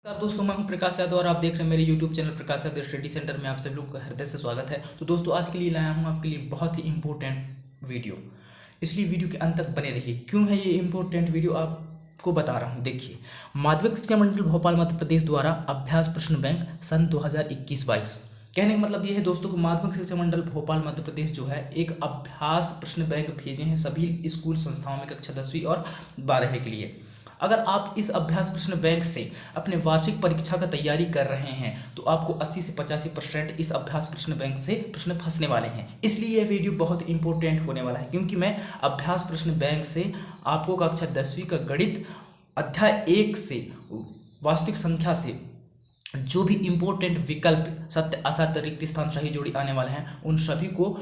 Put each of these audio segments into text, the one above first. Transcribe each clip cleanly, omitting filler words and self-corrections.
नमस्कार दोस्तों, मैं हूं प्रकाश यादव और आप देख रहे हैं मेरे YouTube channel Prakash Yadav study centre में। आप सभी लोगों का हृदय से स्वागत है। तो दोस्तों, आज के लिए लाया हूं आपके लिए बहुत ही इंपॉर्टेंट वीडियो, इसलिए वीडियो के अंत तक बने रहिए। क्यों है ये इंपॉर्टेंट वीडियो आपको बता रहा हूं। देखिए, माध्यमिक शिक्षा मंडल भोपाल मध्य प्रदेश द्वारा अभ्यास प्रश्न बैंक सन 2021-22। कहने का मतलब ये है दोस्तों को माध्यमिक शिक्षा मंडल भोपाल मध्य प्रदेश जो है एक अभ्यास प्रश्न बैंक भेजे हैं सभी स्कूल संस्थाओं में कक्षा 10वीं और 12वीं के लिए। अगर आप इस अभ्यास प्रश्न बैंक से अपने वार्षिक परीक्षा का तैयारी कर रहे हैं तो आपको 80 से 85% इस अभ्यास प्रश्न बैंक से प्रश्न फंसने वाले हैं। इसलिए यह वीडियो बहुत इंपॉर्टेंट होने वाला है, क्योंकि मैं अभ्यास प्रश्न बैंक से आपको कक्षा 10वीं का गणित अध्याय 1 से वास्तविक संख्या से जो भी इंपॉर्टेंट विकल्प सत्य असत्य रिक्त स्थान सही जोड़ी आने वाले हैं उन सभी को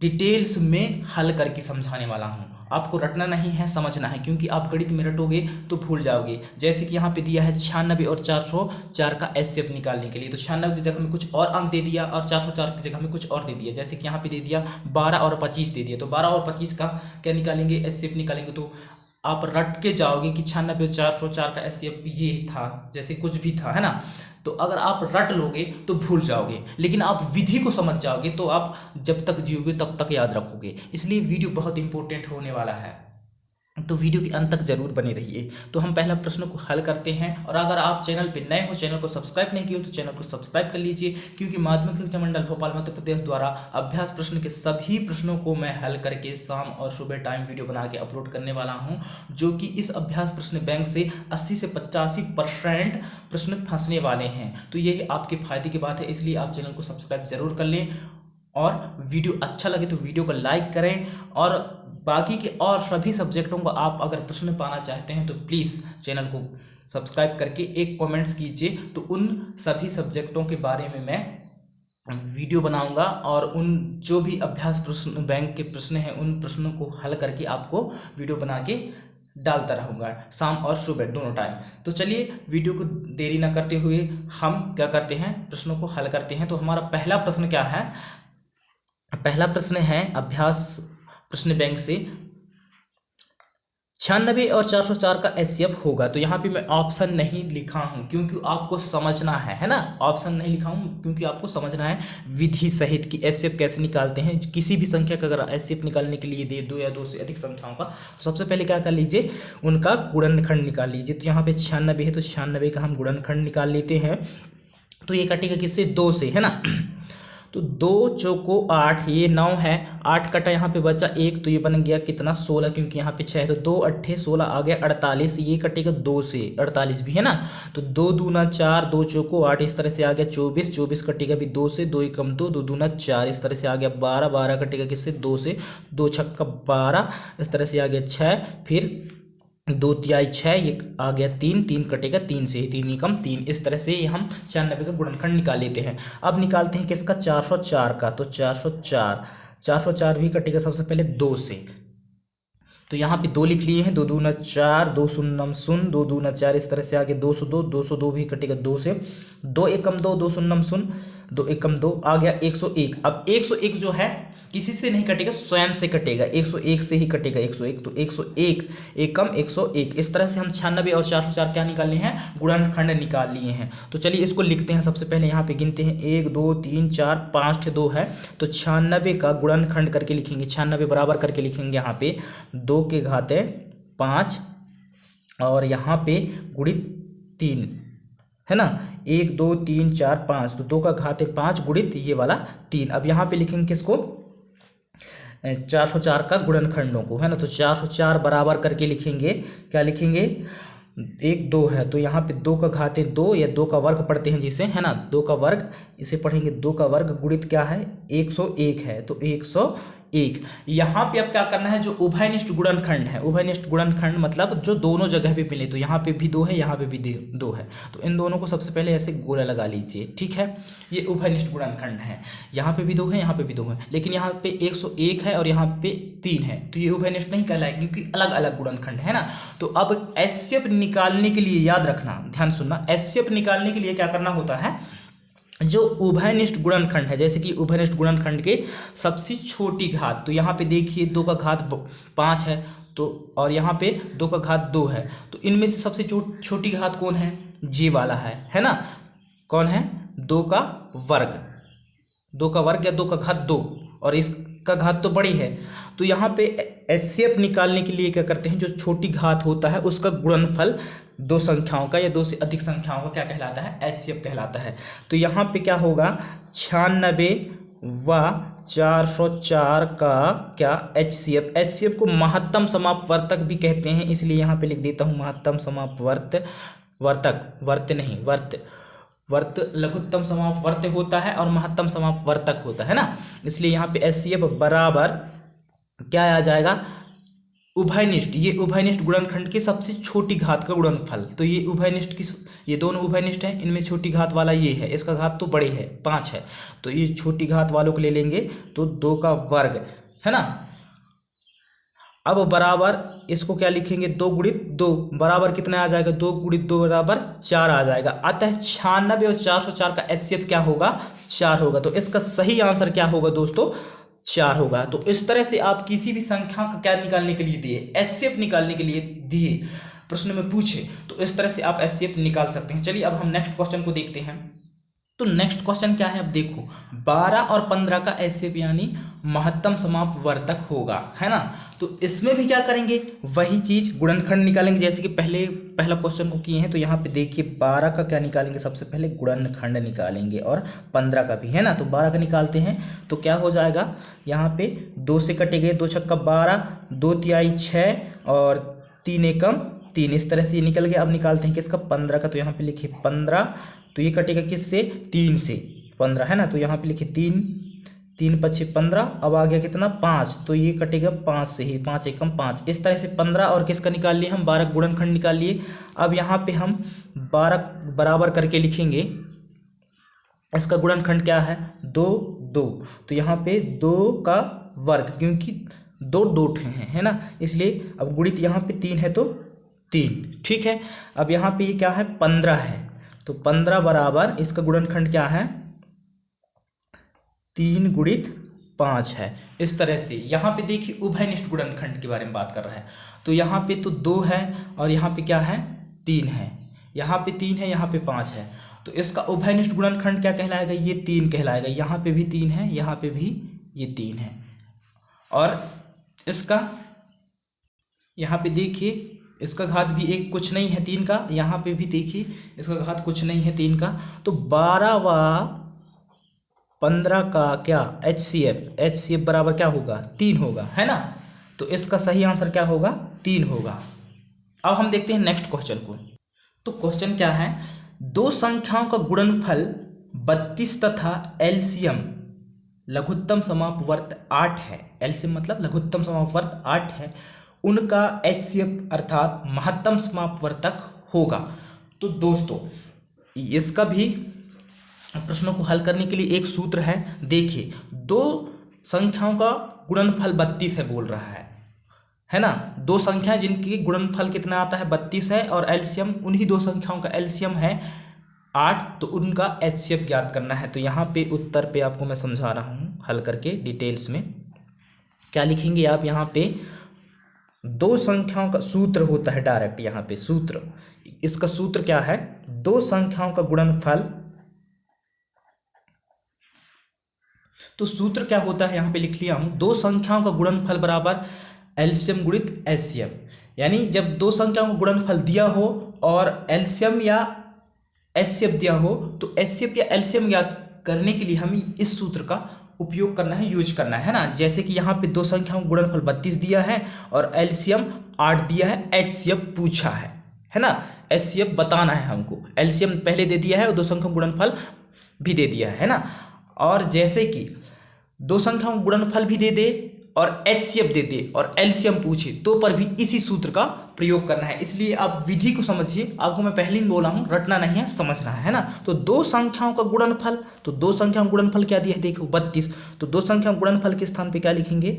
डिटेल्स में हल करके समझाने वाला हूं। आपको रटना नहीं है, समझना है, क्योंकि आप गणित में रटोगे तो भूल जाओगे। जैसे कि यहाँ पे दिया है 96 और 404 का एचसीएफ निकालने के लिए, तो 96 की जगह में कुछ और अंक दे दिया और 404 की जगह में कुछ और दे दिया। जैसे कि यहाँ पे दे दिया 12 और 25 दे दिया, तो 12 और 25 का क्या निकालेंगे, एचसीएफ निकालेंगे। तो आप रट के जाओगे कि 96 और 404 का एचसीएफ ये था, जैसे कुछ भी था, है ना। तो अगर आप रट लोगे तो भूल जाओगे, लेकिन आप विधि को समझ जाओगे तो आप जब तक जियोगे तब तक याद रखोगे। इसलिए वीडियो बहुत इंपॉर्टेंट होने वाला है, तो वीडियो के अंत तक जरूर बने रहिए। तो हम पहला प्रश्न को हल करते हैं। और अगर आप चैनल पर नए हो, चैनल को सब्सक्राइब नहीं किए हो तो चैनल को सब्सक्राइब कर लीजिए, क्योंकि माध्यमिक शिक्षा मंडल भोपाल मध्य प्रदेश द्वारा अभ्यास प्रश्न के सभी प्रश्नों को मैं हल करके शाम और सुबह टाइम वीडियो बना के अपलोड करने वाला हूं, जो कि इस अभ्यास प्रश्न बैंक से 80 से 85% प्रश्न फंसने वाले हैं। तो यही आपके फायदे की बात है, इसलिए आप चैनल को सब्सक्राइब जरूर कर लें और वीडियो अच्छा लगे तो वीडियो को लाइक करें। और बाकी के और सभी सब्जेक्टों को आप अगर प्रश्न पाना चाहते हैं तो प्लीज़ चैनल को सब्सक्राइब करके एक कमेंट्स कीजिए, तो उन सभी सब्जेक्टों के बारे में मैं वीडियो बनाऊंगा और उन जो भी अभ्यास प्रश्न बैंक के प्रश्न हैं उन प्रश्नों को हल करके आपको वीडियो बना के डालता रहूँगा शाम और सुबह दोनों टाइम। तो चलिए वीडियो को देरी ना करते हुए हम क्या करते हैं, प्रश्नों को हल करते हैं। तो हमारा पहला प्रश्न क्या है, पहला प्रश्न है अभ्यास प्रश्न बैंक से 96 और 404 का एचसीएफ होगा। तो यहाँ पे मैं ऑप्शन नहीं लिखा हूँ क्योंकि आपको समझना है ना। ऑप्शन नहीं लिखा हूँ क्योंकि आपको समझना है विधि सहित कि एचसीएफ कैसे निकालते हैं। किसी भी संख्या का अगर एचसीएफ निकालने के लिए दे दो या दो से अधिक संख्याओं का, तो सबसे पहले क्या कर लीजिए, उनका गुणनखंड निकाल लीजिए। तो यहाँ पे 96 है तो 96 का हम गुणनखंड निकाल लेते हैं। तो ये कटेगा किससे, 2 से, है ना। तो 2 चौको 8, ये 9 है, 8 कटा यहाँ पे बचा 1, तो ये बन गया कितना, 16, क्योंकि यहाँ पे 6 है। तो 2 अट्ठे 16 आ गया 48, ये कटेगा 2 से, 48 भी है ना। तो 2 दूना 4, 2 चौको 8, इस तरह से आ गया 24, 24 कटेगा भी 2 से, 2 एकम 2, 2 दूना 4, इस तरह से आ गया 12, 12 कटेगा किससे, 2 से, 2 छक्का 12, इस तरह से आ गया 6, फिर 2 तिहाई 6, ये आ गया 3, 3 कटेगा 3 से, 3 एकम 3। इस तरह से हम 96 का गुणनखंड निकाल लेते हैं। अब निकालते हैं किसका, 404 का। तो 404 भी कटेगा सबसे पहले 2 से। तो यहाँ पे 2 लिख लिए हैं, 2 दूना 4, 2 शून्यम शून्य, 2 दूना 4, इस तरह से आगे 202, 202 भी कटेगा 2 से, 2 एकम 2, 2 शून्यम शून्य, 2 एकम 2, आ गया 101। अब 101 जो है किसी से नहीं कटेगा, स्वयं से कटेगा, 101 से ही कटेगा 101। तो 101 एकम 101। इस तरह से हम 96 और 404 क्या निकाल लिए हैं, गुणनखंड निकाल लिए हैं। तो चलिए इसको लिखते हैं। सबसे पहले यहाँ पे गिनते हैं, 1 2 3 4 5 2 है, तो 96 का गुणनखंड करके लिखेंगे, 96 बराबर करके लिखेंगे यहाँ पे 2 के घाते 5 और यहाँ पे गुणित 3, है ना। 1 2 3 4 5, तो 2 का घाते 5 गुणित ये वाला 3। अब यहाँ पे लिखेंगे किसको, 404 का गुणनखंडों को, है ना। तो 404 बराबर करके लिखेंगे, क्या लिखेंगे, 1 2 है तो यहाँ पे 2 का घाते 2 या 2 का वर्ग पढ़ते हैं जिसे, है ना, 2 का वर्ग, इसे पढ़ेंगे 2 का वर्ग गुणित क्या है, 101 है, तो 101। यहाँ पे अब क्या करना है, जो उभयनिष्ठ गुणनखंड है, उभयनिष्ठ गुणनखंड मतलब जो दोनों जगह पे मिले, तो यहाँ पे भी 2 है, यहाँ पे भी 2 है, तो इन दोनों को सबसे पहले ऐसे गोला लगा लीजिए, ठीक है। ये उभयनिष्ठ गुणनखंड है, यहाँ पे भी 2 है, यहाँ पे भी 2 है, लेकिन यहाँ पे 101 है और यहाँ पे 3 है, तो ये उभयनिष्ठ नहीं कहलाएगा क्योंकि अलग अलग गुणनखंड है ना। तो अब एचसीएफ निकालने के लिए याद रखना, ध्यान सुनना, एचसीएफ निकालने के लिए क्या करना होता है, जो उभयनिष्ठ गुणनखंड है, जैसे कि उभयनिष्ठ गुणनखंड के सबसे छोटी घात, तो यहाँ पे देखिए 2 का घात 5 है, तो और यहाँ पे 2 का घात 2 है, तो इनमें से सबसे छोटी घात कौन है, जी वाला है ना। कौन है? 2 का वर्ग, 2 का वर्ग या 2 का घात 2, और इसका घात तो बड़ी है। तो यहाँ पे एचसीएफ निकालने के लिए क्या करते हैं, जो छोटी घात होता है उसका गुणनफल दो संख्याओं का या दो से अधिक संख्याओं का क्या कहलाता है? एचसीएफ कहलाता है। तो यहाँ पे क्या होगा, 96 व 404 का क्या? एचसीएफ। एचसीएफ को महत्तम समापवर्तक भी कहते हैं, इसलिए यहाँ पे लिख देता हूँ महत्तम समापवर्त, वर्त लघुत्तम समापवर्त होता है और महत्तम समापवर्तक होता है ना। इसलिए यहाँ पे एचसीएफ बराबर क्या आ जाएगा? उभयनिष्ठ, ये उभयनिष्ठ गुणनखंड की सबसे छोटी घात का गुणनफल। तो ये उभयनिष्ठ की, ये दोनों उभयनिष्ठ हैं, इनमें छोटी घात वाला ये है, इसका घात तो बड़े है 5 है, तो ये छोटी घात वालों को ले लेंगे तो 2 का वर्ग है ना। अब बराबर इसको क्या लिखेंगे? 2 गुणित 2 बराबर कितना आ जाएगा? 2 गुणित 2 बराबर 4 आ जाएगा। अतः 96 और 404 का एचसीएफ क्या होगा? 4 होगा। तो इसका सही आंसर क्या होगा दोस्तों? 4 होगा। तो इस तरह से आप किसी भी संख्या का क्या निकालने के लिए दिए, एचसीएफ निकालने के लिए दिए, प्रश्न में पूछे तो इस तरह से आप एचसीएफ निकाल सकते हैं। चलिए अब हम नेक्स्ट क्वेश्चन को देखते हैं। तो नेक्स्ट क्वेश्चन क्या है? अब देखो 12 और 15 का एचसीएफ यानी महत्तम समापवर्तक होगा, है ना। तो इसमें भी क्या करेंगे? वही चीज गुणनखंड निकालेंगे जैसे कि पहला क्वेश्चन को किए हैं। तो यहाँ पे देखिए 12 का क्या निकालेंगे? सबसे पहले गुणनखंड निकालेंगे और 15 का भी, है ना। तो 12 का निकालते हैं तो क्या हो जाएगा? यहाँ पे 2 से कटे गए, 2 छक्का 12, 2 तिहाई 6 और 3 एकम 3, इस तरह से ये निकल गया। अब निकालते हैं किसका? 15 का। तो यहाँ पे लिखिए 15, तो ये कटेगा किससे? 3 से 15, है ना। तो यहाँ पे लिखिए 3, 3 पछे 15, अब आ गया कितना? 5, तो ये कटेगा 5 से ही, 5 एकम 5, इस तरह से 15 और किसका निकाल लिए हम? 12 गुणनखंड निकाल लिए। अब यहाँ पे हम 12 बराबर करके लिखेंगे, इसका गुणनखंड क्या है? 2 2, तो यहाँ पे 2 का वर्ग, क्योंकि 2 2 हैं, है ना, इसलिए अब गुणित यहाँ पे 3 है तो 3, ठीक है। अब यहाँ पे ये क्या है? 15 है, तो 15 बराबर इसका गुणनखंड क्या है? 3 गुणित 5 है। इस तरह से यहाँ पे देखिए उभयनिष्ठ गुणनखंड के बारे में बात कर रहा है। तो यहाँ पे तो 2 है और यहाँ पे क्या है? 3 है, यहाँ पे 3 है, यहाँ पे 5 है। तो इसका उभयनिष्ठ गुणनखंड क्या कहलाएगा? ये 3 कहलाएगा। यहाँ पे भी 3 है, यहाँ पे भी ये 3 है, और इसका यहाँ पे देखिए इसका घात भी एक कुछ नहीं है 3 का, यहाँ पे भी देखिए इसका घात कुछ नहीं है 3 का। तो 12 व 15 का क्या? एचसीएफ बराबर क्या होगा? 3 होगा, है ना। तो इसका सही आंसर क्या होगा? 3 होगा। अब हम देखते हैं नेक्स्ट क्वेश्चन को। तो क्वेश्चन क्या है? दो संख्याओं का गुणनफल 32 तथा एलसीएम लघुत्तम समापवर्त 8 है। एलसीएम मतलब लघुत्तम समापवर्त 8 है, उनका एचसीएफ अर्थात महत्तम समापवर्तक होगा। तो दोस्तों इसका भी प्रश्नों को हल करने के लिए एक सूत्र है। देखिए दो संख्याओं का गुणनफल 32 है बोल रहा है ना। दो संख्याएं जिनकी गुणनफल कितना आता है? 32 है, और एलसीएम उन्हीं दो संख्याओं का एलसीएम है 8, तो उनका एचसीएफ ज्ञात करना है। तो यहाँ पे उत्तर पे आपको मैं समझा रहा हूँ हल करके डिटेल्स में। क्या लिखेंगे आप? यहाँ पे दो संख्याओं का सूत्र होता है डायरेक्ट, यहाँ पे सूत्र, इसका सूत्र क्या है? दो संख्याओं का गुणनफल, तो सूत्र क्या होता है यहाँ पे लिख लिया हूं, दो संख्याओं का गुणनफल बराबर एलसीएम गुणित एचसीएफ। यानी जब दो संख्याओं का गुणनफल दिया हो और एलसीएम या एचसीएफ दिया हो, तो एचसीएफ या एलसीएम ज्ञात करने के लिए हमें इस सूत्र का उपयोग करना है, यूज करना है ना। जैसे कि यहाँ पे दो संख्याओं का गुणनफल 32 दिया है और एलसीएम 8 दिया है, एचसीएफ पूछा है ना। एचसीएफ बताना है हमको, एलसीएम पहले दे दिया है और दो संख्याओं का गुणनफल भी दे दिया है ना। और जैसे कि दो संख्याओं का गुणनफल भी दे दे और एचसीएफ दे दे और एलसीएम पूछे, तो पर भी इसी सूत्र का प्रयोग करना है। इसलिए आप विधि को समझिए, आपको मैं पहले ही बोला हूं, रटना नहीं है, समझना है ना। तो दो संख्याओं का गुणनफल, तो दो संख्याओं का गुणनफल क्या दिया है? देखो 32, तो दो संख्याओं का गुणनफल के स्थान पे क्या लिखेंगे?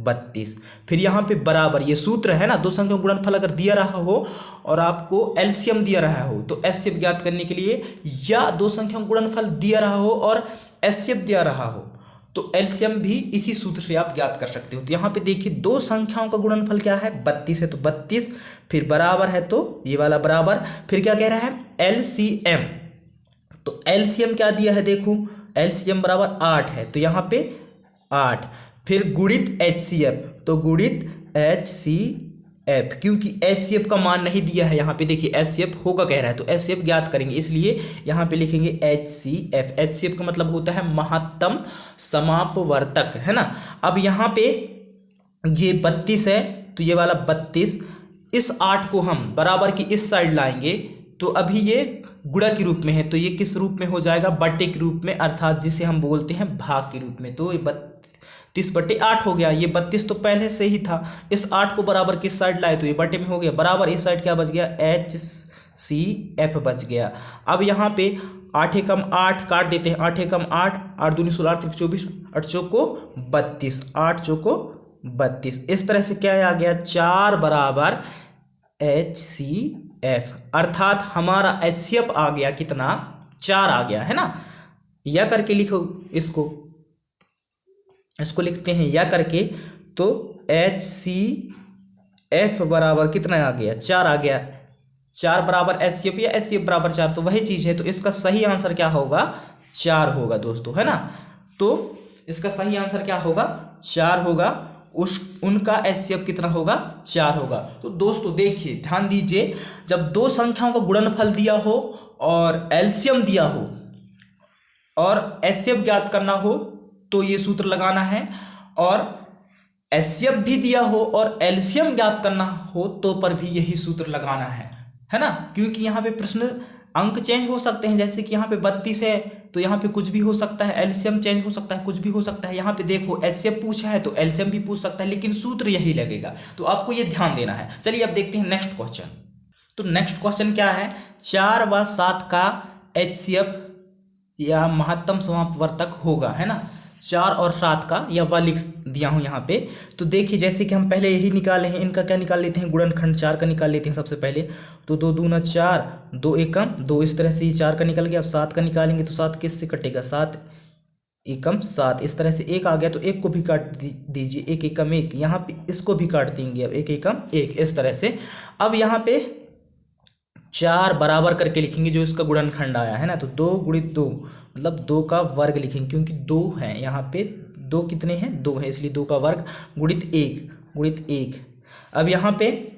32। फिर यहाँ पे बराबर, ये सूत्र है ना, दो संख्याओं का गुणनफल अगर दिया रहा हो और आपको एलसीएम दिया रहा हो, तो एचसीएफ ज्ञात करने के लिए, या दो संख्याओं का गुणनफल दिया रहा हो और एचसीएफ दिया रहा हो, तो एलसीएम भी इसी सूत्र से आप ज्ञात कर सकते हो। तो यहाँ पे देखिए दो संख्याओं का गुणनफल क्या है, 32 है तो 32, फिर बराबर है तो ये वाला बराबर, फिर क्या कह रहा है एलसीएम। तो एलसीएम क्या दिया है देखो, एलसीएम बराबर 8 है तो यहाँ पे 8, फिर गुणित एचसीएफ, तो गुणित एचसीएफ, क्योंकि एचसीएफ का मान नहीं दिया है यहाँ पे, देखिए एचसीएफ होगा कह रहा है तो एचसीएफ ज्ञात करेंगे, इसलिए यहाँ पे लिखेंगे एचसीएफ। एचसीएफ का मतलब होता है महत्तम समापवर्तक, है ना। अब यहाँ पे ये 32 है तो ये वाला 32, इस 8 को हम बराबर की इस साइड लाएंगे तो अभी ये गुणा के रूप में है, तो ये किस रूप में हो जाएगा, बट्टे के रूप में, अर्थात जिसे हम बोलते हैं भाग के रूप में। तो ये 32/8 हो गया, ये 32 तो पहले से ही था, इस 8 को बराबर किस साइड लाए तो ये बट्टे में हो गया, बराबर इस साइड क्या बच गया, HCF बच गया। अब यहाँ पे 8 एकम 8 काट देते हैं, 8 एकम 8, 8 दूनी 16, 8 24, 8 चौको 32, 8 चौको 32, इस तरह से क्या आ गया 4 बराबर HCF, अर्थात हमारा HCF आ गया कितना, 4 आ गया, है ना। या करके लिखो इसको लिखते हैं या करके, तो HCF बराबर कितना आ गया, 4 आ गया, 4 बराबर HCF या HCF बराबर 4, तो वही चीज़ है। तो इसका सही आंसर क्या होगा, 4 होगा दोस्तों, है ना। तो इसका सही आंसर क्या होगा, 4 होगा, उनका HCF कितना होगा, 4 होगा। तो दोस्तों देखिए ध्यान दीजिए, जब दो संख्याओं का गुणनफल दिया हो और एलसीएम दिया हो और HCF ज्ञात करना हो तो ये सूत्र लगाना है, और HCF भी दिया हो और एलसीएम ज्ञात करना हो तो पर भी यही सूत्र लगाना है ना। क्योंकि यहाँ पे प्रश्न अंक चेंज हो सकते हैं, जैसे कि यहाँ पे 32 है तो यहाँ पे कुछ भी हो सकता है, एलसीएम चेंज हो सकता है, कुछ भी हो सकता है। यहाँ पे देखो HCF पूछा है तो एलसीएम भी पूछ सकता है, लेकिन सूत्र यही लगेगा, तो आपको ये ध्यान देना है। चलिए अब देखते हैं नेक्स्ट क्वेश्चन। तो नेक्स्ट क्वेश्चन क्या है, 4 व 7 का HCF या महत्तम समापवर्तक होगा, है ना। 4 और 7 का या वह लिख दिया हूँ यहाँ पे। तो देखिए जैसे कि हम पहले यही निकाले हैं, इनका क्या निकाल लेते हैं, गुणनखंड 4 का निकाल लेते हैं सबसे पहले। तो 2 दूना 4, 2 एकम 2, इस तरह से 4 का निकल गया। अब 7 का निकालेंगे तो 7 किससे कटेगा, 7 एकम 7, इस तरह से 1 आ गया तो 1 को भी काट दीजिए, 1 एकम 1, यहाँ पे इसको भी काट देंगे, अब 1 एकम 1, इस तरह से। अब यहाँ पे 4 बराबर करके लिखेंगे जो इसका गुणनखंड आया है ना, तो 2 गुणित 2 मतलब 2 का वर्ग लिखेंगे, क्योंकि 2 है यहाँ पे, 2 कितने हैं, 2 है, इसलिए 2 का वर्ग गुणित 1। अब यहाँ पे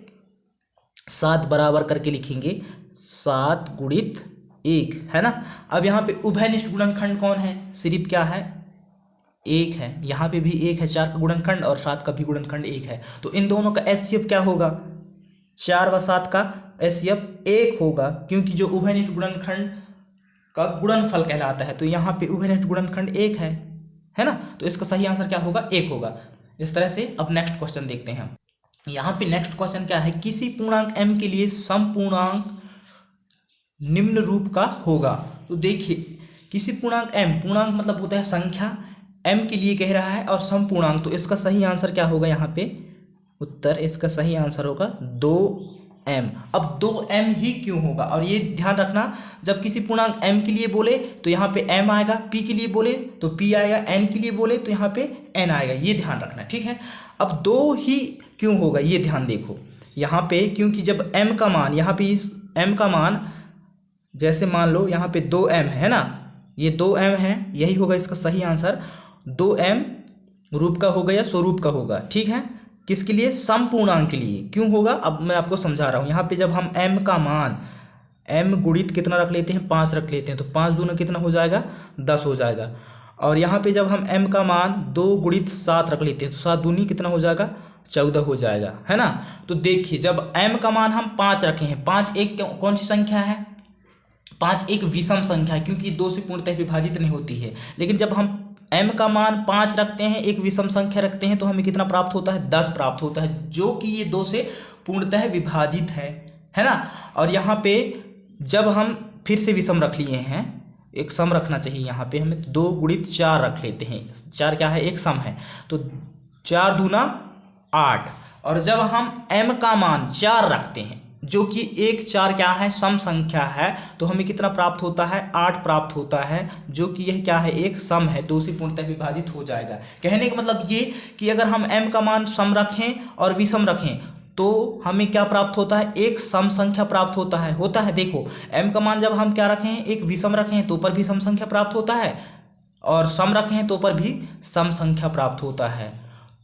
7 बराबर करके लिखेंगे, 7 गुणित 1, है ना। अब यहाँ पे उभयनिष्ठ गुणनखंड कौन है, सिर्फ क्या है, 1 है, यहाँ पे भी 1 है, 4 का गुणनखंड और 7 का भी गुणनखंड 1 है। तो इन दोनों का HCF क्या होगा, 4 व 7 का HCF 1 होगा, क्योंकि जो उभयनिष्ठ गुणनखंड का गुणनफल कहलाता है। तो यहाँ पे उभयनिष्ठ गुणनखंड 1 है ना, तो इसका सही आंसर क्या होगा, 1 होगा। इस तरह से अब नेक्स्ट क्वेश्चन देखते हैं। यहाँ पे नेक्स्ट क्वेश्चन क्या है, किसी पूर्णांक m के लिए समपूर्णांक निम्न रूप का होगा। तो देखिए किसी पूर्णांक m, पूर्णांक मतलब होता है संख्या, m के लिए कह रहा है और समपूर्णांक, तो इसका सही आंसर क्या होगा, यहाँ पे उत्तर इसका सही आंसर होगा 2m। अब 2m ही क्यों होगा, और ये ध्यान रखना, जब किसी पूर्णांक m के लिए बोले तो यहाँ पे m आएगा, p के लिए बोले तो p आएगा, n के लिए बोले तो यहाँ पे n आएगा, ये ध्यान रखना, ठीक है। अब 2 ही क्यों होगा, ये ध्यान देखो यहाँ पे, क्योंकि जब m का मान, यहाँ पे इस m का मान, जैसे मान लो यहाँ पे 2m है ना, ये 2m है, यही होगा इसका सही आंसर। 2m रूप का होगा या स्वरूप का होगा, ठीक है। किसके लिए, समपूर्णांक के लिए। क्यों होगा, अब मैं आपको समझा रहा हूँ। यहाँ पे जब हम m का मान, m गुणित कितना रख लेते हैं, 5 रख लेते हैं, तो 5 दूना कितना हो जाएगा, 10 हो जाएगा। और यहाँ पे जब हम m का मान 2 गुणित 7 रख लेते हैं तो 7 दूनी कितना हो जाएगा, 14 हो जाएगा, है ना। तो देखिए जब m का मान हम 5 रखे हैं, 5 एक कौन सी संख्या है, 5 एक विषम संख्या है, क्योंकि 2 से पूर्णतः विभाजित नहीं होती है। लेकिन जब हम m का मान 5 रखते हैं, एक विषम संख्या रखते हैं, तो हमें कितना प्राप्त होता है, 10 प्राप्त होता है, जो कि ये 2 से पूर्णतः विभाजित है ना। और यहाँ पे जब हम फिर से विषम रख लिए हैं, एक सम रखना चाहिए, यहाँ पे हमें 2 गुणित 4 रख लेते हैं, 4 क्या है, एक सम है, तो 4 दूना 8। और जब हम m का मान 4 रखते हैं, जो कि 1 4 क्या है, सम संख्या है, तो हमें कितना प्राप्त होता है, 8 प्राप्त होता है, जो कि यह क्या है, एक सम है, 2 से पूर्णतः विभाजित हो जाएगा। कहने का मतलब ये कि अगर हम m का मान सम रखें और विषम रखें तो हमें क्या प्राप्त होता है, एक सम संख्या प्राप्त होता है। देखो m का मान जब हम क्या रखें, एक विषम रखें तो पर भी सम संख्या प्राप्त होता है, और सम रखें तो पर भी सम संख्या प्राप्त होता है।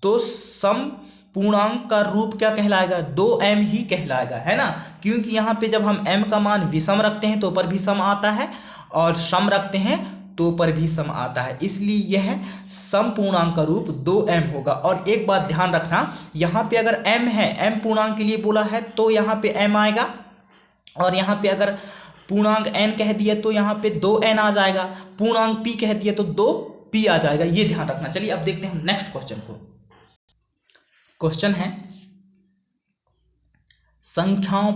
तो सम पूर्णांक का रूप क्या कहलाएगा, 2m ही कहलाएगा, है ना, क्योंकि यहाँ पे जब हम m का मान विषम रखते हैं तो पर भी सम आता है, और सम रखते हैं तो पर भी सम आता है, इसलिए यह सम पूर्णांक का रूप 2m होगा। और एक बात ध्यान रखना, यहाँ पे अगर m है, m पूर्णांक के लिए बोला है तो यहाँ पे m आएगा, और यहाँ पे अगर पूर्णांक n कह दिया तो यहाँ पे 2n आ जाएगा, पूर्णांक p कह दिया तो 2p आ जाएगा, ये ध्यान रखना। चलिए अब देखते हैं हम नेक्स्ट क्वेश्चन को। क्वेश्चन है संख्याओं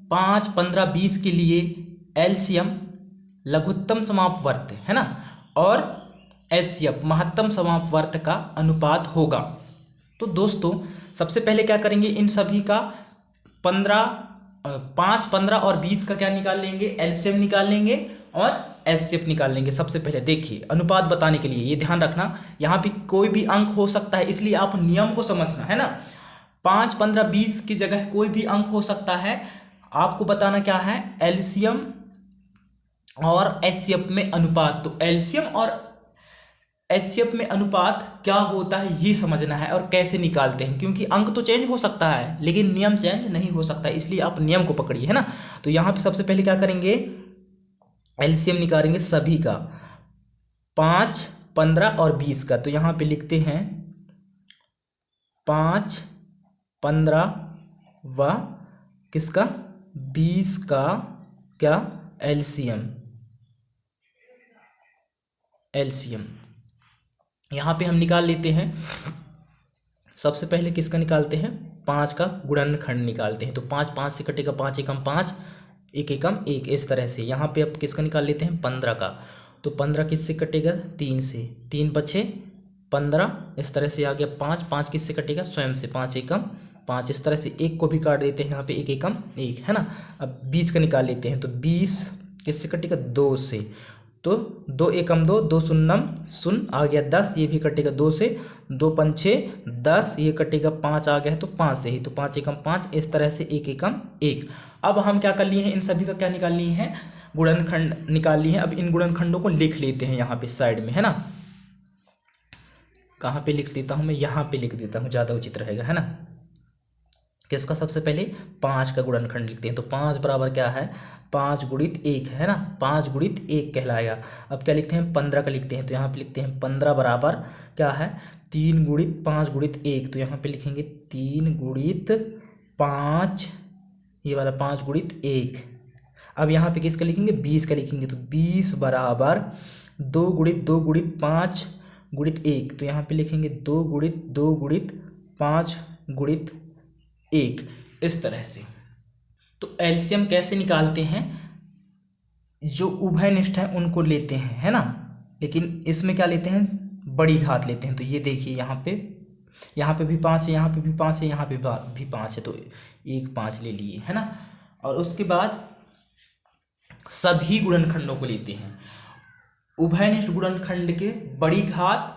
5, 15, 20 के लिए एलसीएम लघुत्तम समापवर्त, है ना, और एचसीएफ महत्तम समापवर्त का अनुपात होगा। तो दोस्तों सबसे पहले क्या करेंगे, इन सभी का 5, 15 और 20 का क्या निकाल लेंगे, एलसीएम निकाल लेंगे और एचसीएफ निकाल लेंगे। सबसे पहले देखिए अनुपात बताने के लिए ये ध्यान रखना, यहाँ पे कोई भी अंक हो सकता है, इसलिए आप नियम को समझना, है ना। 5, 15, 20 की जगह कोई भी अंक हो सकता है, आपको बताना क्या है, एलसीएम और एचसीएफ में अनुपात। तो एलसीएम और एचसीएफ में अनुपात क्या होता है ये समझना है, और कैसे निकालते हैं, क्योंकि अंक तो चेंज हो सकता है लेकिन नियम चेंज नहीं हो सकता, इसलिए आप नियम को पकड़िए, है ना। तो यहाँ पे सबसे पहले क्या करेंगे, एलसीएम निकालेंगे सभी का, 5, 15 और 20 का। तो यहाँ पे लिखते हैं 5, 15 व किसका, 20 का क्या, एलसीएम यहाँ पे हम निकाल लेते हैं। सबसे पहले किसका निकालते हैं, 5 का गुणनखंड निकालते हैं। तो 5, 5 से कटेगा 5 एकम 5, 1 एकम 1, इस तरह से। यहाँ पे अब किसका निकाल लेते हैं, 15 का। तो 15 किससे कटेगा, 3 से, 3 बचे 15, इस तरह से आ गया 5, 5 किससे कटेगा, स्वयं से, 5 एकम 5, इस तरह से 1 को भी काट देते हैं यहाँ पे, 1 एकम 1, है ना। अब 20 का निकाल लेते हैं। तो 20 किससे कटेगा, 2 से। तो 2 एकम 2, 2 शून्यम शून्य आ गया 10, ये भी कटेगा 2 से, 2 पंचे 10, ये कटेगा 5 आ गया है तो 5 से ही, तो 5 एकम 5, इस तरह से 1 एकम 1। अब हम क्या कर लिए हैं, इन सभी का क्या निकाल लिए हैं, गुणनखंड निकाल लिए हैं। अब इन गुणनखंडों को लिख लेते हैं यहाँ पे साइड में, है ना। कहाँ पे लिख देता हूँ मैं, यहाँ पे लिख देता हूँ, ज़्यादा उचित रहेगा, है ना। किसका, सबसे पहले 5 का गुणनखंड लिखते हैं। तो 5 बराबर क्या है, 5 गुणित 1, है ना, 5 गुणित 1 कहलाएगा। अब क्या लिखते हैं, 15 का लिखते हैं। तो यहाँ पे लिखते हैं 15 बराबर क्या है, 3 गुणित 5 गुणित 1। तो यहाँ पे लिखेंगे 3 गुणित 5, ये वाला 5 गुणित 1। अब यहाँ पे किसका लिखेंगे, 20 का लिखेंगे। तो 20 बराबर 2 गुणित 2 गुणित 5 गुणित 1। तो यहाँ पे लिखेंगे 2 गुणित 2 गुणित 5 गुणित 1, इस तरह से। तो एलसीएम कैसे निकालते हैं, जो उभयनिष्ठ हैं उनको लेते हैं, है ना, लेकिन इसमें क्या लेते हैं, बड़ी घात लेते हैं। तो ये देखिए यहाँ पे भी 5 है, यहाँ पे भी 5 है, यहाँ पे भी 5 है, तो 1 5 ले लिए, है ना। और उसके बाद सभी गुणनखंडों को लेते हैं, उभयनिष्ठ गुणनखंड के बड़ी घात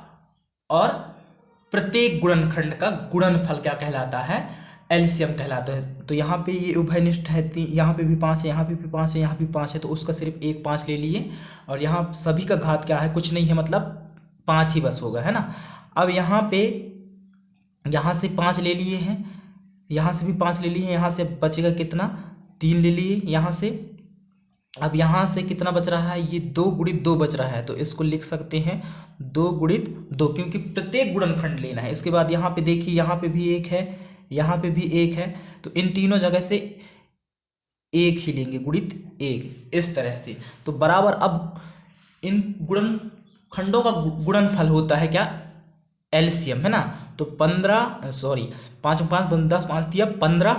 और प्रत्येक गुणनखंड का गुणनफल क्या कहलाता है, एलसीएम कहलाता है। तो यहाँ पे ये उभयनिष्ठ है, यहाँ पे भी 5 है, यहाँ पे भी 5 है, यहाँ भी 5 है, तो उसका सिर्फ 1 5 ले लिए। और यहाँ सभी का घात क्या है, कुछ नहीं है, मतलब 5 ही बस होगा, है ना। अब यहाँ पे यहाँ से 5 ले लिए हैं, यहाँ से भी 5 ले लिए हैं, यहाँ से बचेगा कितना, 3 ले लिए यहाँ से। अब यहाँ से कितना बच रहा है, ये 2 गुणित 2 बच रहा है, तो इसको लिख सकते हैं 2 गुणित 2, क्योंकि प्रत्येक गुणनखंड लेना है। इसके बाद यहाँ पे देखिए, यहाँ पे भी 1 है, यहाँ पे भी 1 है, तो इन तीनों जगह से 1 ही लेंगे, गुणित 1, इस तरह से। तो बराबर अब इन गुणनखंडों का गुणनफल होता है क्या, एलसीएम, है ना। तो 5 5 10 5 दिया 15,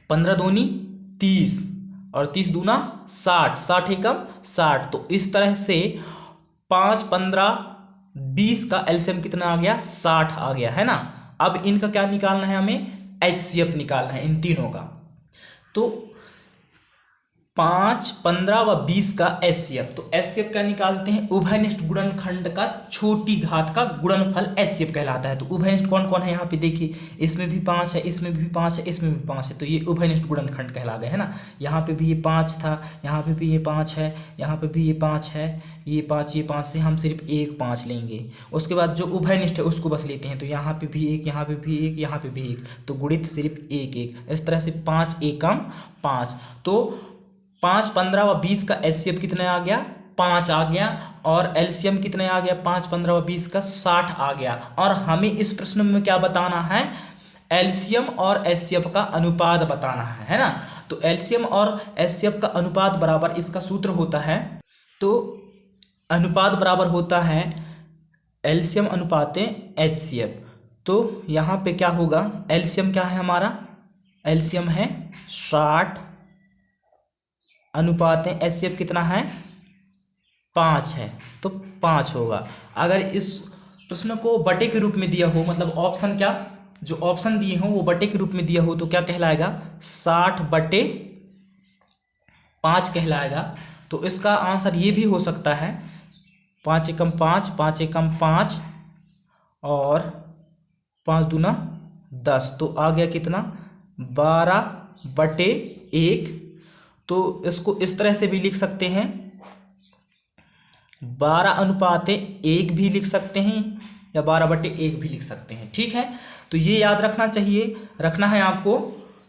15 दूनी 30 और 30 दूना 60, 60 एकम 60। तो इस तरह से 5 15 20 का एलसीएम कितना आ गया, 60 आ गया, है ना। अब इनका क्या निकालना है, हमें एचसीएफ निकालना है इन तीनों का। तो 5, 15 व 20 का एचसीएफ, तो एचसीएफ क्या निकालते हैं, उभयनिष्ठ गुणनखंड का छोटी घात का गुणनफल एचसीएफ कहलाता है। तो उभयनिष्ठ कौन कौन है यहाँ पे देखिए, इसमें भी 5 है, इसमें भी 5 है, इसमें भी 5 है, तो ये उभयनिष्ठ गुणनखंड कहला गए है ना। यहाँ पे भी ये 5 था, यहाँ पे भी ये 5 है, यहाँ पे भी ये 5 है, ये 5 से हम सिर्फ एक 5 लेंगे। उसके बाद जो उभयनिष्ठ है उसको बस लेते हैं, तो यहाँ पे भी एक, यहाँ पे भी एक, यहाँ पे भी एक, तो गुणित सिर्फ एक एक, इस तरह से 5 एकम 5। तो 5, 15 व 20 का एचसीएफ कितना आ गया, 5 आ गया, और एलसीएम कितने आ गया, 5, 15 व 20 का 60 आ गया। और हमें इस प्रश्न में क्या बताना है, एलसीएम और एचसीएफ का अनुपात बताना है ना। तो एलसीएम और एचसीएफ का अनुपात बराबर, इसका सूत्र होता है, तो अनुपात बराबर होता है एलसीएम अनुपात एचसीएफ। तो यहाँ पे क्या होगा, एलसीएम क्या है हमारा, एलसीएम है 60 अनुपात एचसीएफ कितना है, 5 है, तो 5 होगा। अगर इस प्रश्न को बटे के रूप में दिया हो, मतलब ऑप्शन क्या, जो ऑप्शन दिए हो वो बटे के रूप में दिया हो, तो क्या कहलाएगा, 60/5 कहलाएगा। तो इसका आंसर ये भी हो सकता है 5 एकम 5, 5 एकम 5 और 5 दूना 10, तो आ गया कितना, 12/1। तो इसको इस तरह से भी लिख सकते हैं, 12/1 भी लिख सकते हैं, या 12/1 भी लिख सकते हैं, ठीक है। तो ये याद रखना चाहिए, रखना है आपको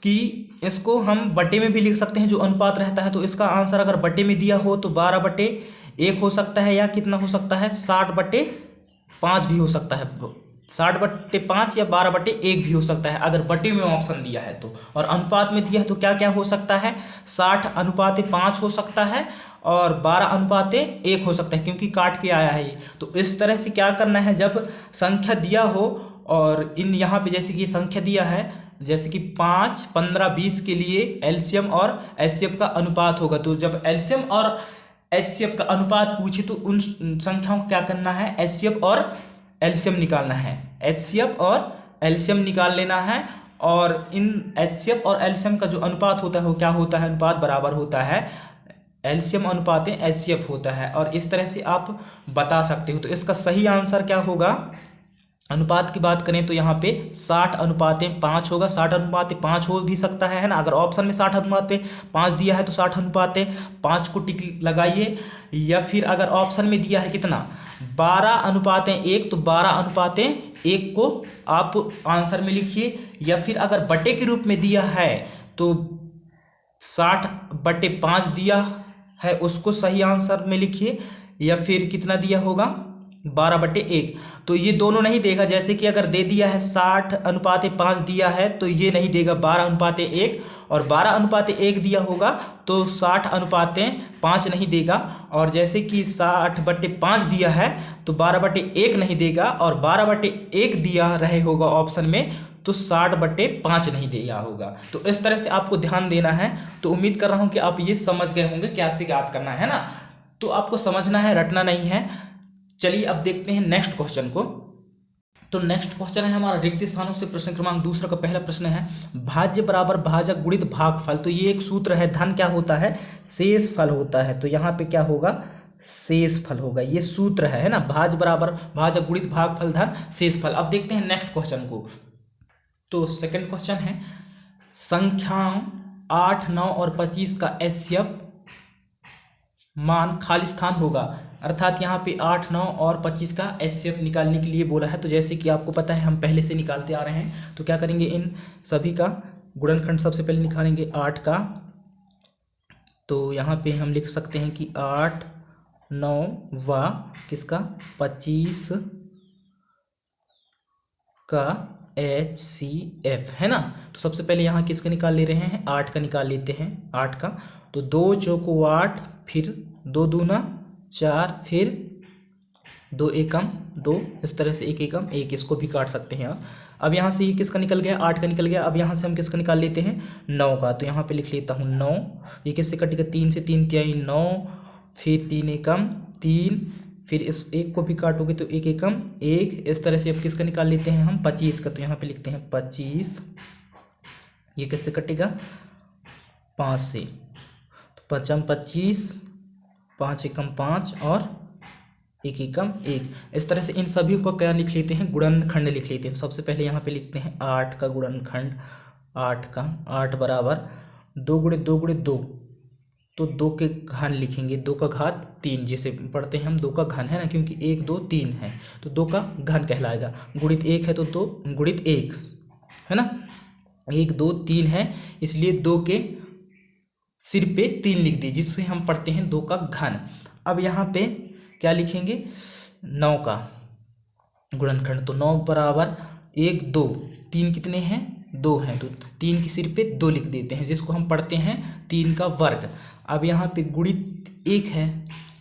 कि इसको हम बटे में भी लिख सकते हैं जो अनुपात रहता है। तो इसका आंसर अगर बटे में दिया हो तो 12/1 हो सकता है, या कितना हो सकता है, 60/5 भी हो सकता है, 60/5 या 12/1 भी हो सकता है अगर बटे में ऑप्शन दिया है तो। और अनुपात में दिया है तो क्या क्या हो सकता है, 60/5 हो सकता है और 12/1 हो सकता है, क्योंकि काट के आया है ये। तो इस तरह से क्या करना है, जब संख्या दिया हो और इन यहाँ पे जैसे कि संख्या दिया है, जैसे कि 5, 15, 20 के लिए एलसीएम और एचसीएफ का अनुपात होगा, तो जब एलसीएम और एचसीएफ का अनुपात पूछे तो उन संख्याओं को क्या करना है, एचसीएफ और एलसीएम निकालना है, एचसीएफ और एलसीएम निकाल लेना है। और इन एचसीएफ और एलसीएम का जो अनुपात होता है वो क्या होता है, अनुपात बराबर होता है एलसीएम अनुपात एचसीएफ होता है। और इस तरह से आप बता सकते हो। तो इसका सही आंसर क्या होगा, अनुपात की बात करें तो यहाँ पे 60/5 होगा, 60/5 हो भी सकता है ना। अगर ऑप्शन में 60/5 दिया है तो 60/5 को टिक लगाइए, या फिर अगर ऑप्शन में दिया है कितना, 12/1, तो 12/1 को आप आंसर में लिखिए, या फिर अगर बटे के रूप में दिया है तो 60/5 दिया है उसको सही आंसर में लिखिए, या फिर कितना दिया होगा, 12/1। तो ये दोनों नहीं देगा, जैसे कि अगर दे दिया है 60/5 दिया है तो ये नहीं देगा 12/1, और 12/1 दिया होगा तो 60/5 नहीं देगा। और जैसे कि 60/5 दिया है तो 12/1 नहीं देगा, और 12/1 दिया रहे होगा ऑप्शन में तो 60/5 नहीं दिया होगा। तो इस तरह से आपको ध्यान देना है। तो उम्मीद कर रहा हूँ कि आप ये समझ गए होंगे कैसे याद करना है ना। तो आपको समझना है, रटना नहीं है। चलिए अब देखते हैं नेक्स्ट क्वेश्चन को। तो नेक्स्ट क्वेश्चन है हमारा रिक्त स्थानों से प्रश्न क्रमांक 2 का पहला प्रश्न है, भाज्य बराबर भाजक गुणित भागफल। तो ये एक सूत्र है, धन क्या होता है, शेष फल होता है। तो यहाँ पे क्या होगा, शेष फल होगा, ये सूत्र है ना, भाज्य बराबर भाजक गुणित भागफल धन शेष फल। अब देखते हैं नेक्स्ट क्वेश्चन को। तो सेकंड क्वेश्चन है, संख्याओं 8, 9 और 25 का एचसीएफ मान खाली स्थान होगा। अर्थात यहाँ पे 8, 9 और 25 का एचसीएफ निकालने के लिए बोला है। तो जैसे कि आपको पता है हम पहले से निकालते आ रहे हैं, तो क्या करेंगे, इन सभी का गुणनखंड सबसे पहले निकालेंगे 8 का। तो यहाँ पे हम लिख सकते हैं कि 8, 9 व किसका 25 का एचसीएफ है ना। तो सबसे पहले यहाँ किसका निकाल ले रहे हैं, 8 का निकाल लेते हैं, 8 का। तो 2 चौको 8, फिर 2 दूना 4, फिर 2 एकम 2, इस तरह से 1 एकम 1, इसको भी काट सकते हैं आप। अब यहाँ से ये किसका निकल गया, 8 का निकल गया। अब यहाँ से हम किसका निकाल लेते हैं, 9 का। तो यहाँ पे लिख लेता हूँ 9, ये किससे कटेगा, 3 से, 3 तिहाई 9, फिर 3 एकम 3, फिर इस 1 को भी काटोगे तो 1 एकम 1, इस तरह से अब किसका निकाल लेते हैं हम, 25 का। तो यहाँ पे लिखते हैं 25, ये किससे कटेगा, 5 से, तो 5 25, 5 एकम 5 और 1 एकम 1। इस तरह से इन सभी को क्या लिख लेते हैं, गुणनखंड लिख लेते हैं। सबसे पहले यहाँ पे लिखते हैं 8 का गुणनखंड, 8 बराबर 2 गुणे 2 गुणे 2, तो 2 के घन लिखेंगे, 2 का घात 3, जिसे पढ़ते हैं हम 2 का घन, है ना, क्योंकि 1 2 3 है तो 2 का घन कहलाएगा। गुणित 1 है तो 2 गुणित 1, है ना, 1 2 3 है, इसलिए 2 के सिर पे 3 लिख दिए, जिससे हम पढ़ते हैं 2 का घन। अब यहाँ पे क्या लिखेंगे, 9 का गुणनखंड, तो 9 बराबर 1 2, 3 कितने हैं, 2 हैं, तो 3 के सिर पे 2 लिख देते हैं, जिसको हम पढ़ते हैं 3 का वर्ग। अब यहाँ पे गुणित 1 है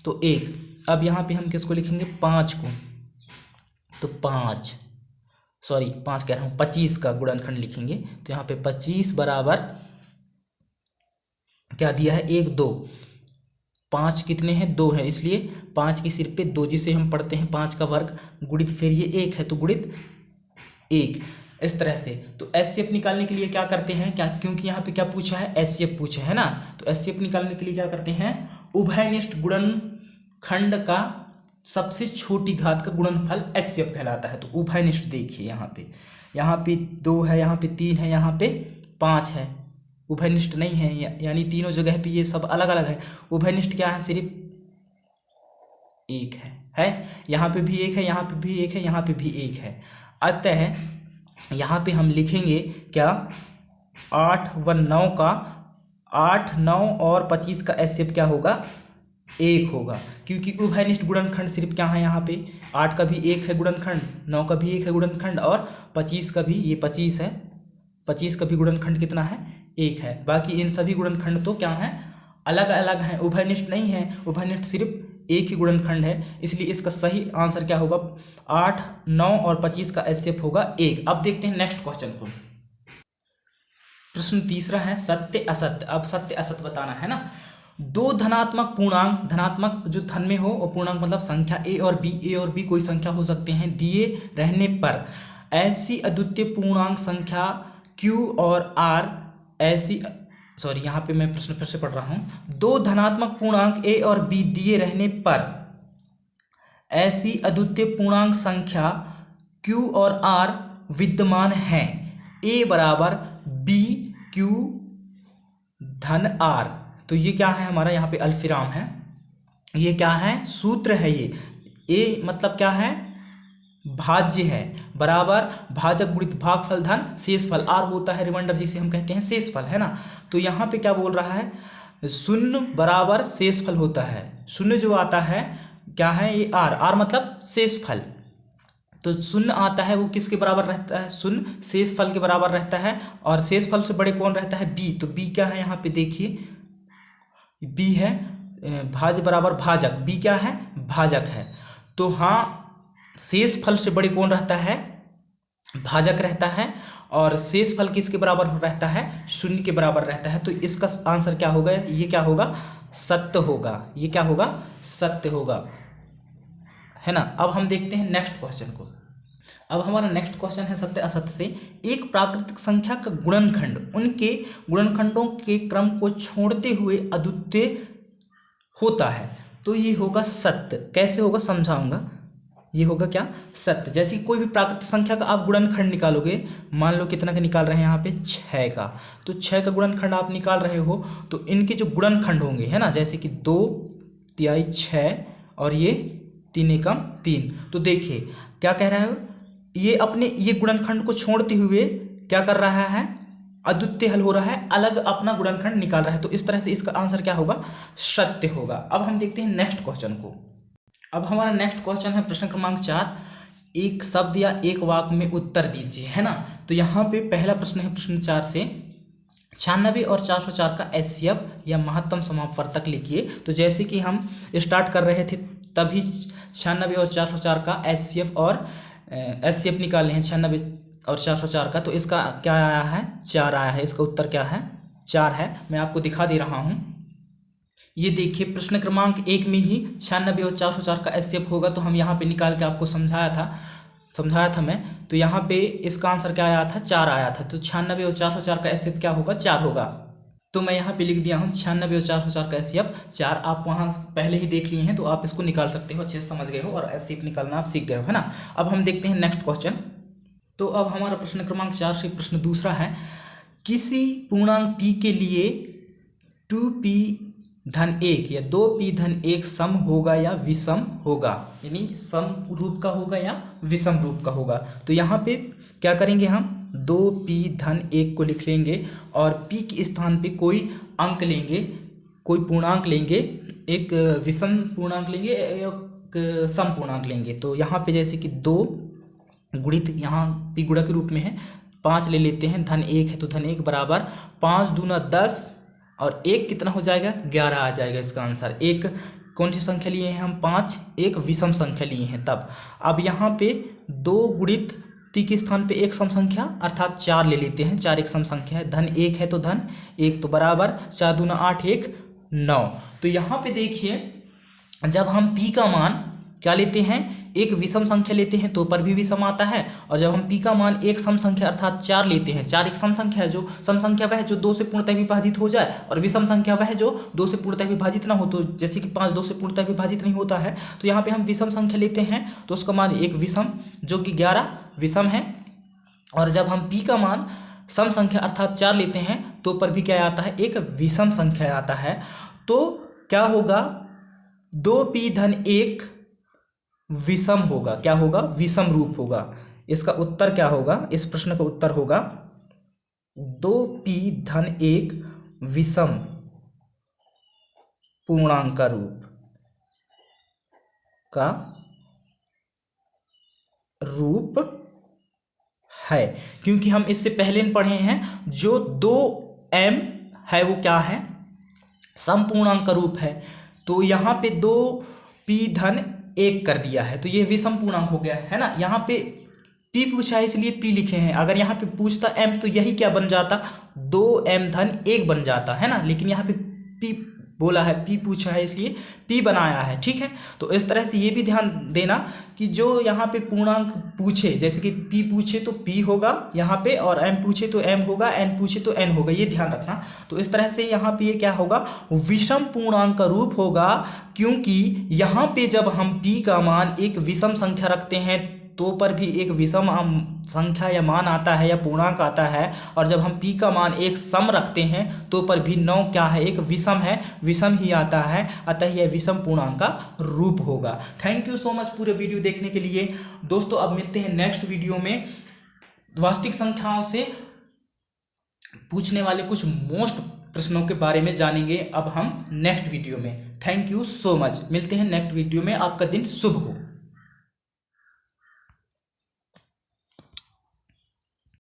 तो 1, अब यहाँ पे हम किसको लिखेंगे, 5 को, तो 5 कह रहा हूँ, 25 का गुणनखंड लिखेंगे, तो यहाँ पे 25 बराबर क्या दिया है, 1 2, 5 कितने हैं, 2 है, इसलिए 5 के सिर पे 2, जिसे हम पढ़ते हैं 5 का वर्ग, गुणित फिर ये 1 है तो गुणित 1। इस तरह से तो एचसीएफ निकालने के लिए क्या करते हैं, क्या, क्योंकि यहाँ पे क्या पूछा है, एचसीएफ पूछा है ना, तो एचसीएफ निकालने के लिए क्या करते हैं, उभयनिष्ठ गुणनखंड का सबसे छोटी घात का गुणनफल एचसीएफ कहलाता है। तो उभयनिष्ठ देखिए यहाँ पे 2 है, यहाँ पे 3 है, यहाँ पे 5 है, उभयनिष्ठ नहीं है, यानी तीनों जगह पे ये सब अलग अलग है। उभयनिष्ठ क्या है, सिर्फ 1 है, यहाँ पे भी 1 है, यहाँ पे भी 1 है, यहाँ पे भी 1 है। अतः यहाँ पे हम लिखेंगे क्या, 8 व 9 का, 8 9 और 25 का एचसीएफ क्या होगा, 1 होगा, क्योंकि उभयनिष्ठ गुणनखंड सिर्फ क्या है, यहाँ पे 8 का भी 1 है गुणनखंड, 9 का भी 1 है गुणनखंड, और 25 का भी, ये 25 है, 25 का भी गुणनखंड कितना है, 1 है। बाकी इन सभी गुणनखंड तो क्या है, अलग अलग हैं, उभयनिष्ठ नहीं है, उभयनिष्ठ सिर्फ 1 ही गुणनखंड है, इसलिए इसका सही आंसर क्या होगा, 8 9 और 25 का एचसीएफ होगा 1। अब देखते हैं नेक्स्ट क्वेश्चन को। प्रश्न तीसरा है सत्य असत्य। अब सत्य असत्य बताना है ना। दो धनात्मक पूर्णांक, धनात्मक जो धन में हो, और पूर्णांक मतलब संख्या ए और बी कोई संख्या हो सकते हैं, दिए रहने पर ऐसी अद्वितीय पूर्णांक संख्या क्यू और आर, ऐसी, सॉरी यहाँ पे मैं प्रश्न फिर से पढ़ रहा हूँ। दो धनात्मक पूर्णांक ए और बी दिए रहने पर ऐसी अद्वितीय पूर्णांक संख्या क्यू और आर विद्यमान हैं, ए बराबर बी क्यू धन आर। तो ये क्या है हमारा, यहाँ पे अल्फिराम है, ये क्या है, सूत्र है ये। ए मतलब क्या है, भाज्य है, बराबर भाजक गुणित भागफल धन शेषफल, आर होता है रिमाइंडर, जिसे हम कहते हैं शेषफल, है ना। तो यहाँ पे क्या बोल रहा है, शून्य बराबर शेषफल होता है, शून्य जो आता है क्या है, ये आर मतलब शेषफल। तो शून्य आता है वो किसके बराबर रहता है, शून्य शेषफल के बराबर रहता है, और शेषफल से बड़े कौन रहता है, बी। तो बी क्या है, यहाँ पे देखिए बी है भाज्य बराबर भाजक, बी क्या है, भाजक है। तो हाँ, शेषफल से बड़े कौन रहता है, भाजक रहता है, और शेषफल किसके बराबर रहता है, शून्य के बराबर रहता है। तो इसका आंसर क्या होगा, ये क्या होगा, सत्य होगा, ये क्या होगा, सत्य होगा, है ना। अब हम देखते हैं नेक्स्ट क्वेश्चन को। अब हमारा नेक्स्ट क्वेश्चन है सत्य असत्य से। एक प्राकृतिक संख्या का गुणनखंड उनके गुणनखंडों के क्रम को छोड़ते हुए अद्वितीय होता है, तो ये होगा सत्य। कैसे होगा समझाऊंगा। ये होगा क्या, सत्य। जैसे कोई भी प्राकृतिक संख्या का आप गुणनखंड निकालोगे, मान लो कितना का निकाल रहे हैं यहाँ पे 6 का, तो 6 का गुणनखंड आप निकाल रहे हो, तो इनके जो गुणनखंड होंगे, है ना, जैसे कि 2 तिहाई 6 और ये 3 एकम 3। तो देखिए क्या कह रहा है, ये अपने ये गुणनखंड को छोड़ते हुए क्या कर रहा है, अद्वितीय हल हो रहा है, अलग अपना गुणनखंड निकाल रहा है। तो इस तरह से इसका आंसर क्या होगा, सत्य होगा। अब हम देखते हैं नेक्स्ट क्वेश्चन को। अब हमारा नेक्स्ट क्वेश्चन है प्रश्न क्रमांक 4। एक शब्द या एक वाक्य में उत्तर दीजिए, है ना। तो यहाँ पे पहला प्रश्न है प्रश्न 4 से, 96 और 404 का एचसीएफ या महत्तम समापवर्तक लिखिए। तो जैसे कि हम स्टार्ट कर रहे थे तभी 96 और 404 का एचसीएफ और एचसीएफ निकाले हैं, 96 और 404 का। तो इसका क्या आया है, 4 आया है। इसका उत्तर क्या है, 4 है। मैं आपको दिखा दे रहा हूँ, ये देखिए प्रश्न क्रमांक 1 में ही 96 और 404 का एचसीएफ होगा। तो हम यहाँ पे निकाल के आपको समझाया था मैं। तो यहाँ पे इसका आंसर क्या आया था, 4 आया था। तो 96 और 404 का एचसीएफ क्या होगा, 4 होगा। तो मैं यहाँ पे लिख दिया हूँ 96 और 4 का एचसीएफ 4। आप वहाँ पहले ही देख लिए हैं तो आप इसको निकाल सकते हो, अच्छे से समझ गए हो और एचसीएफ निकालना आप सीख गए हो, है ना। अब हम देखते हैं नेक्स्ट क्वेश्चन। तो अब हमारा प्रश्न क्रमांक 4 से प्रश्न दूसरा है, किसी पूर्णांक p के लिए 2p-1 या 2p-1 सम होगा या विषम होगा, यानी सम रूप का होगा या विषम रूप का होगा। तो यहाँ पे क्या करेंगे, हम 2p-1 को लिख लेंगे और p के स्थान पे कोई अंक लेंगे, कोई पूर्णांक लेंगे, एक विषम पूर्णांक लेंगे, एक सम पूर्णांक लेंगे। तो यहाँ पे जैसे कि 2 गुणित, यहाँ p गुणा के रूप में है, 5 ले लेते हैं, 1 है तो 1 बराबर 5 दूना 10 और 1 कितना हो जाएगा, 11 आ जाएगा इसका आंसर। एक कौन सी संख्या लिए हैं हम, 5, एक विषम संख्या लिए हैं तब। अब यहाँ पे 2 गुणित p के स्थान पे एक सम संख्या अर्थात 4 ले लेते हैं, 4 एक सम संख्या है, 1 है तो 1 तो बराबर 4 दूना 8, 1 9। तो यहाँ पे देखिए जब हम p का मान क्या लेते हैं, एक विषम संख्या लेते हैं तो पर भी विषम आता है, और जब हम p का मान एक सम संख्या अर्थात 4 लेते हैं, 4 एक सम संख्या है, जो सम संख्या वह है जो 2 से पूर्णतः विभाजित हो जाए, और विषम संख्या वह है जो 2 से पूर्णतः विभाजित ना हो। तो जैसे कि 5 2 से पूर्णतः विभाजित नहीं होता है, तो यहाँ पे हम विषम संख्या लेते हैं तो उसका मान एक विषम जो कि 11 विषम है, और जब हम p का मान सम संख्या अर्थात 4 लेते हैं तो पर भी क्या आता है, एक विषम संख्या आता है। तो क्या होगा, 2p-1 विषम होगा, क्या होगा, विषम रूप होगा। इसका उत्तर क्या होगा, इस प्रश्न का उत्तर होगा 2p-1 विषम पूर्णांक का रूप है, क्योंकि हम इससे पहले पढ़े हैं जो 2m है वो क्या है, सम पूर्णांक का रूप है। तो यहाँ पे 2p-1 कर दिया है तो ये विषम पूर्णांक हो गया है ना। यहाँ पे p पूछा है इसलिए p लिखे हैं, अगर यहाँ पे पूछता m तो यही क्या बन जाता, 2m-1 बन जाता है ना, लेकिन यहाँ पे p बोला है, p पूछा है इसलिए p बनाया है, ठीक है। तो इस तरह से ये भी ध्यान देना कि जो यहाँ पे पूर्णांक पूछे, जैसे कि p पूछे तो p होगा यहाँ पे, और m पूछे तो m होगा, n पूछे तो n होगा, ये ध्यान रखना। तो इस तरह से यहाँ पे ये क्या होगा, विषम पूर्णांक का रूप होगा, क्योंकि यहाँ पे जब हम p का मान एक विषम संख्या रखते हैं तो पर भी एक विषम संख्या या मान आता है या पूर्णांक आता है, और जब हम p का मान एक सम रखते हैं तो पर भी 9 क्या है, एक विषम है, विषम ही आता है, अतः यह विषम पूर्णांक का रूप होगा। थैंक यू सो मच पूरे वीडियो देखने के लिए दोस्तों। अब मिलते हैं नेक्स्ट वीडियो में, वास्तविक संख्याओं से पूछने वाले कुछ मोस्ट प्रश्नों के बारे में जानेंगे अब हम नेक्स्ट वीडियो में। थैंक यू सो मच, मिलते हैं नेक्स्ट वीडियो में, आपका दिन शुभ हो।